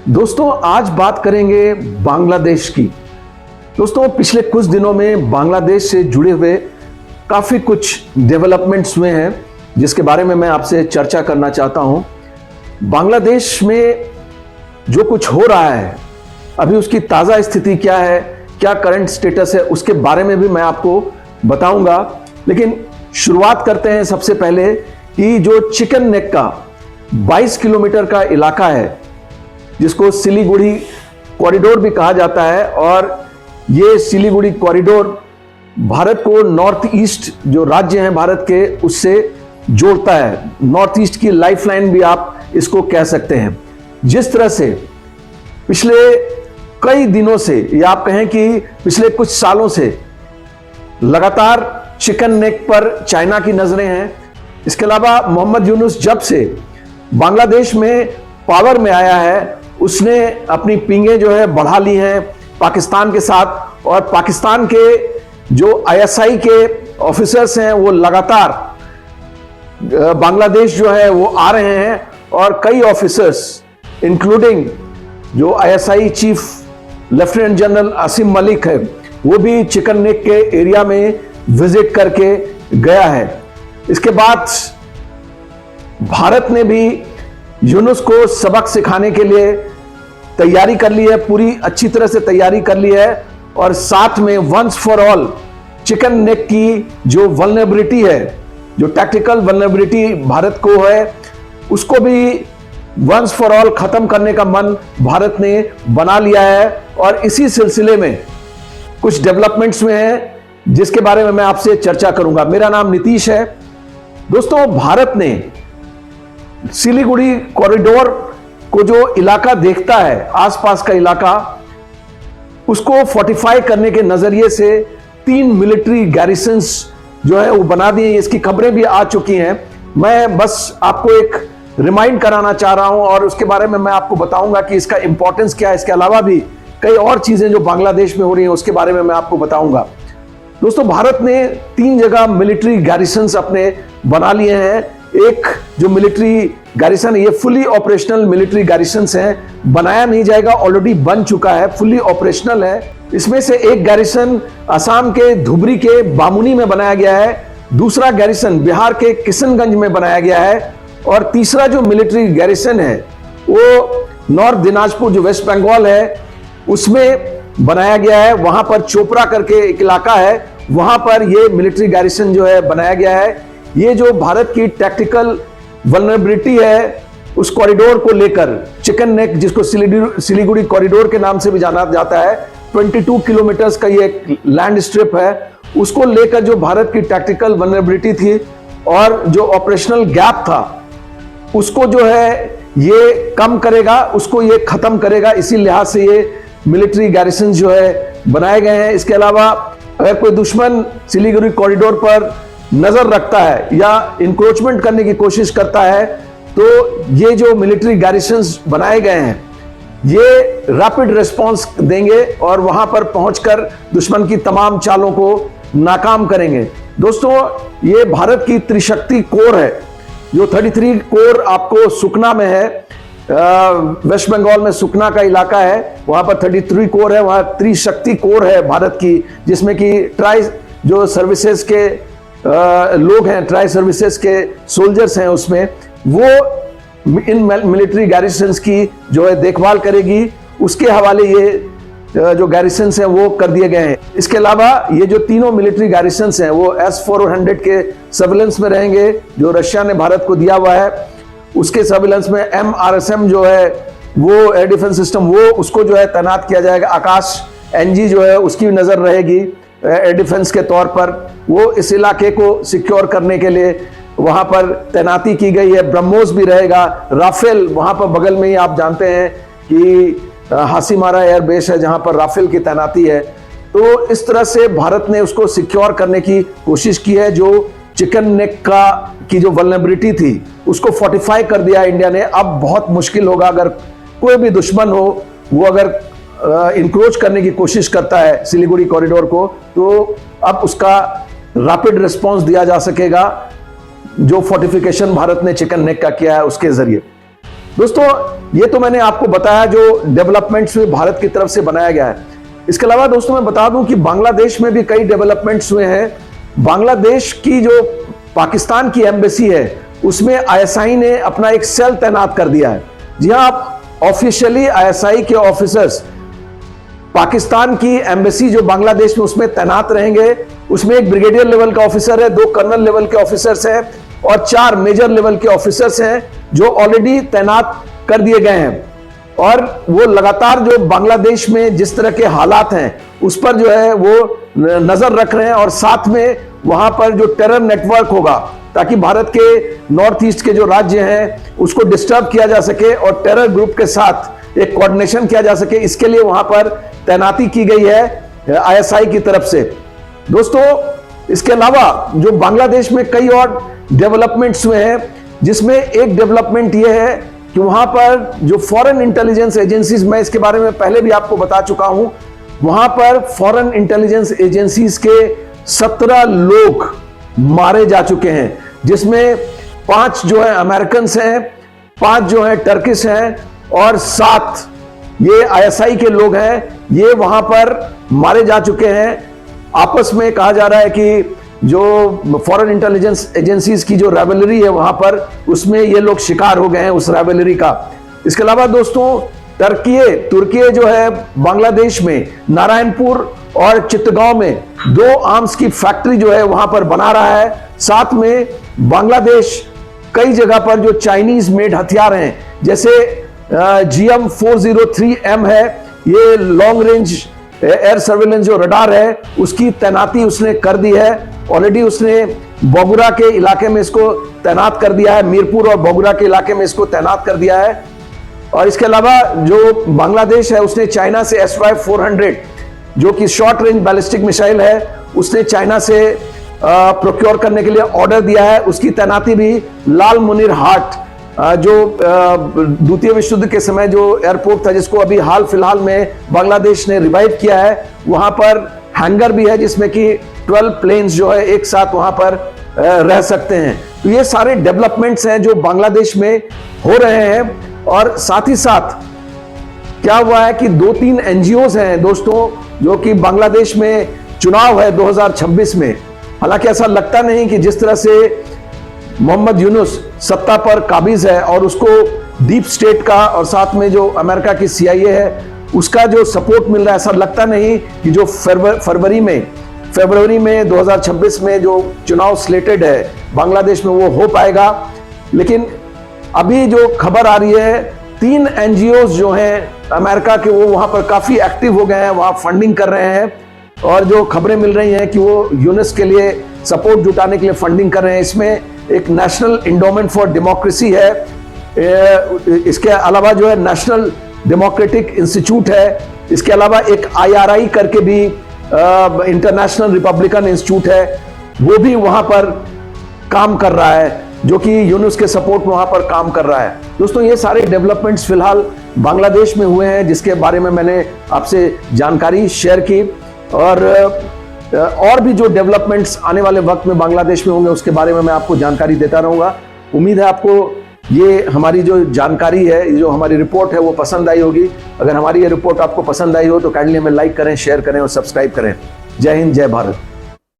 दोस्तों आज बात करेंगे बांग्लादेश की। दोस्तों पिछले कुछ दिनों में बांग्लादेश से जुड़े हुए काफ़ी कुछ डेवलपमेंट्स हुए हैं जिसके बारे में मैं आपसे चर्चा करना चाहता हूं। बांग्लादेश में जो कुछ हो रहा है अभी उसकी ताज़ा स्थिति क्या है, क्या करंट स्टेटस है, उसके बारे में भी मैं आपको बताऊंगा। लेकिन शुरुआत करते हैं सबसे पहले कि जो चिकन नेक का 22 किलोमीटर का इलाका है जिसको सिलीगुड़ी कॉरिडोर भी कहा जाता है, और ये सिलीगुड़ी कॉरिडोर भारत को नॉर्थ ईस्ट जो राज्य हैं भारत के उससे जोड़ता है। नॉर्थ ईस्ट की लाइफलाइन भी आप इसको कह सकते हैं। जिस तरह से पिछले कई दिनों से या आप कहें कि पिछले कुछ सालों से लगातार चिकन नेक पर चाइना की नजरें हैं। इसके अलावा मोहम्मद यूनुस जब से बांग्लादेश में पावर में आया है उसने अपनी पींगें जो है बढ़ा ली हैं पाकिस्तान के साथ, और पाकिस्तान के जो आईएसआई के ऑफिसर्स हैं वो लगातार बांग्लादेश जो है वो आ रहे हैं, और कई ऑफिसर्स इंक्लूडिंग जो ISI chief lieutenant general Asim Malik है वो भी चिकन नेक के एरिया में विजिट करके गया है। इसके बाद भारत ने भी यूनुस को सबक सिखाने के लिए तैयारी कर ली है, पूरी अच्छी तरह से तैयारी कर ली है, और साथ में once for all chicken neck की जो वल्नरेबिलिटी है, जो टैक्टिकल वल्नरेबिलिटी भारत को है, उसको भी वंस फॉर ऑल खत्म करने का मन भारत ने बना लिया है। और इसी सिलसिले में कुछ डेवलपमेंट्स में है जिसके बारे में मैं आपसे चर्चा करूंगा। मेरा नाम नीतीश है। दोस्तों भारत ने सिलीगुड़ी कॉरिडोर को जो इलाका देखता है, आसपास का इलाका, उसको फोर्टिफाई करने के नजरिए से 3 मिलिट्री गैरिसन्स जो है वो बना दिए। इसकी खबरें भी आ चुकी हैं। मैं बस आपको एक रिमाइंड कराना चाह रहा हूं और उसके बारे में मैं आपको बताऊंगा कि इसका इंपॉर्टेंस क्या है। इसके अलावा भी कई और चीजें जो बांग्लादेश में हो रही हैं उसके बारे में मैं आपको बताऊंगा। दोस्तों भारत ने 3 जगह मिलिट्री गैरिसन्स अपने बना लिए हैं। एक जो मिलिट्री गैरिसन, ये फुली ऑपरेशनल मिलिट्री गैरिसन्स हैं, बनाया नहीं जाएगा, ऑलरेडी बन चुका है, फुली ऑपरेशनल है। इसमें से एक गैरिसन असम के धुबरी के बामुनी में बनाया गया है, दूसरा गैरिसन बिहार के किशनगंज में बनाया गया है, और तीसरा जो मिलिट्री गैरिसन है वो नॉर्थ दिनाजपुर जो वेस्ट बंगाल है उसमें बनाया गया है। वहां पर चोपड़ा करके एक इलाका है, वहां पर ये मिलिट्री गैरिसन जो है बनाया गया है। ये जो भारत की टैक्टिकल वल्नरेबिलिटी है उस कॉरिडोर को लेकर, चिकन नेक जिसको सिलीगुड़ी कॉरिडोर के नाम से भी जाना जाता है, 22 किलोमीटर्स का ये लैंड स्ट्रिप है, उसको लेकर जो भारत की टैक्टिकल वल्नरेबिलिटी थी और जो ऑपरेशनल गैप था उसको जो है ये कम करेगा, उसको ये खत्म करेगा। इसी लिहाज से ये मिलिट्री गैरिसन जो है बनाए गए हैं। इसके अलावा अगर कोई दुश्मन सिलीगुड़ी कॉरिडोर पर नजर रखता है या इंक्रोचमेंट करने की कोशिश करता है तो ये जो मिलिट्री गैरिसन्स बनाए गए हैं ये रैपिड रिस्पांस देंगे और वहां पर पहुंचकर दुश्मन की तमाम चालों को नाकाम करेंगे। दोस्तों ये भारत की त्रिशक्ति कोर है। जो 33 कोर आपको सुकना में है, वेस्ट बंगाल में सुकना का इलाका है, वहां पर 33 कोर है, वहां त्रिशक्ति कोर है भारत की, जिसमें कि ट्राई जो सर्विसेज के लोग हैं, ट्राई सर्विसेज के सोल्जर्स हैं, उसमें वो इन मिलिट्री गैरिसन्स की जो है देखभाल करेगी। उसके हवाले ये जो गैरिसन्स हैं वो कर दिए गए हैं। इसके अलावा ये जो तीनों मिलिट्री गैरिसन्स हैं वो S-400 के सर्विलेंस में रहेंगे जो रशिया ने भारत को दिया हुआ है। उसके सर्विलेंस में MRSM जो है वो एयर डिफेंस सिस्टम, वो उसको जो है तैनात किया जाएगा। आकाश NG जो है उसकी नजर रहेगी एयर डिफेंस के तौर पर। वो इस इलाके को सिक्योर करने के लिए वहां पर तैनाती की गई है। ब्रह्मोस भी रहेगा, राफेल वहां पर बगल में ही आप जानते हैं कि हासीमारा एयर बेस है जहां पर राफेल की तैनाती है। तो इस तरह से भारत ने उसको सिक्योर करने की कोशिश की है। जो चिकन नेक का की जो वल्नरेबिलिटी थी उसको फोर्टिफाई कर दिया इंडिया ने। अब बहुत मुश्किल होगा, अगर कोई भी दुश्मन हो वो अगर इंक्रोच करने की कोशिश करता है सिलीगुड़ी कॉरिडोर को, तो अब उसका रैपिड रिस्पांस दिया जा सकेगा जो फोर्टिफिकेशन भारत ने चिकन नेक का किया है उसके जरिए। दोस्तों ये तो मैंने आपको बताया जो डेवलपमेंट्स हुए भारत की तरफ से बनाया गया है। इसके अलावा दोस्तों मैं बता दूं कि बांग्लादेश में भी कई डेवलपमेंट्स हुए हैं। बांग्लादेश की जो पाकिस्तान की एम्बेसी है उसमें आईएसआई ने अपना एक सेल तैनात कर दिया है। जी हां, आप ऑफिशियली आईएसआई के ऑफिसर्स पाकिस्तान की एम्बेसी जो बांग्लादेश में उसमें तैनात रहेंगे। उसमें एक ब्रिगेडियर लेवल का ऑफिसर है, 2 कर्नल लेवल के ऑफिसर्स हैं और 4 मेजर लेवल के ऑफिसर्स हैं जो ऑलरेडी तैनात कर दिए गए हैं। और वो लगातार जो बांग्लादेश में जिस तरह के हालात हैं उस पर जो है वो नजर रख रहे हैं और साथ में वहां पर जो टेरर नेटवर्क होगा ताकि भारत के नॉर्थ ईस्ट के जो राज्य हैं उसको डिस्टर्ब किया जा सके और टेरर ग्रुप के साथ एक कोऑर्डिनेशन किया जा सके, इसके लिए वहां पर तैनाती की गई है आईएसआई की तरफ से। दोस्तों इसके अलावा जो बांग्लादेश में कई और डेवलपमेंट्स हुए हैं, जिसमें एक डेवलपमेंट यह है कि वहां पर जो फॉरेन इंटेलिजेंस एजेंसीज, मैं इसके बारे में पहले भी आपको बता चुका हूं, वहां पर फॉरेन इंटेलिजेंस एजेंसीज के 17 लोग मारे जा चुके हैं, जिसमें 5 जो है अमेरिकन हैं, 5 जो है टर्किश हैं और 7 ये आईएसआई के लोग हैं। ये वहां पर मारे जा चुके हैं। आपस में कहा जा रहा है कि जो फॉरेन इंटेलिजेंस एजेंसीज की जो राइवलरी है वहां पर, उसमें ये लोग शिकार हो गए हैं उस राइवलरी का। इसके अलावा दोस्तों तुर्की जो है बांग्लादेश में नारायणपुर और चित्तगांव में 2 आर्म्स की फैक्ट्री जो है वहां पर बना रहा है। साथ में बांग्लादेश कई जगह पर जो चाइनीज मेड हथियार हैं जैसे GM403M है, ये लॉन्ग रेंज एयर सर्वेलेंस जो रडार है उसकी तैनाती उसने कर दी है। ऑलरेडी उसने बोगुरा के इलाके में इसको तैनात कर दिया है, मीरपुर और बोगुरा के इलाके में इसको तैनात कर दिया है। और इसके अलावा जो बांग्लादेश है उसने चाइना से SY-400 जो कि शॉर्ट रेंज बैलिस्टिक मिसाइल है उसने चाइना से प्रोक्योर करने के लिए ऑर्डर दिया है। उसकी तैनाती भी लाल मुनीर हाट जो द्वितीय विश्व युद्ध के समय जो एयरपोर्ट था जिसको अभी हाल फिलहाल में बांग्लादेश ने रिवाइव किया है, वहां पर हैंगर भी है जिसमें कि 12 प्लेन्स जो है एक साथ वहां पर रह सकते हैं। तो ये सारे डेवलपमेंट्स हैं जो बांग्लादेश में हो रहे हैं। और साथ ही साथ क्या हुआ है कि 2-3 NGOs हैं दोस्तों जो कि बांग्लादेश में चुनाव है 2026 में। हालांकि ऐसा लगता नहीं कि जिस तरह से मोहम्मद यूनुस सत्ता पर काबिज है और उसको डीप स्टेट का और साथ में जो अमेरिका की CIA है उसका जो सपोर्ट मिल रहा है, ऐसा लगता नहीं कि जो फरवरी में 2026 में जो चुनाव स्लेटेड है बांग्लादेश में वो हो पाएगा। लेकिन अभी जो खबर आ रही है 3 NGOs जो हैं अमेरिका के वो वहां पर काफी एक्टिव हो गए हैं, वहां फंडिंग कर रहे हैं और जो खबरें मिल रही हैं कि वो यूनुस के लिए सपोर्ट जुटाने के लिए फंडिंग कर रहे हैं। इसमें एक नेशनल इंडोमेंट फॉर डेमोक्रेसी है, इसके अलावा जो है नेशनल डेमोक्रेटिक इंस्टीट्यूट है, इसके अलावा एक IRI करके भी इंटरनेशनल रिपब्लिकन इंस्टीट्यूट है, वो भी वहां पर काम कर रहा है जो कि यूनुस के सपोर्ट में वहां पर काम कर रहा है। दोस्तों ये सारे डेवलपमेंट्स फिलहाल बांग्लादेश में हुए हैं जिसके बारे में मैंने आपसे जानकारी शेयर की। और भी जो डेवलपमेंट्स आने वाले वक्त में बांग्लादेश में होंगे उसके बारे में मैं आपको जानकारी देता रहूंगा। उम्मीद है आपको ये हमारी जो जानकारी है, जो हमारी रिपोर्ट है वो पसंद आई होगी। अगर हमारी ये रिपोर्ट आपको पसंद आई हो तो काइंडली हमें लाइक करें, शेयर करें और सब्सक्राइब करें। जय हिंद, जय भारत।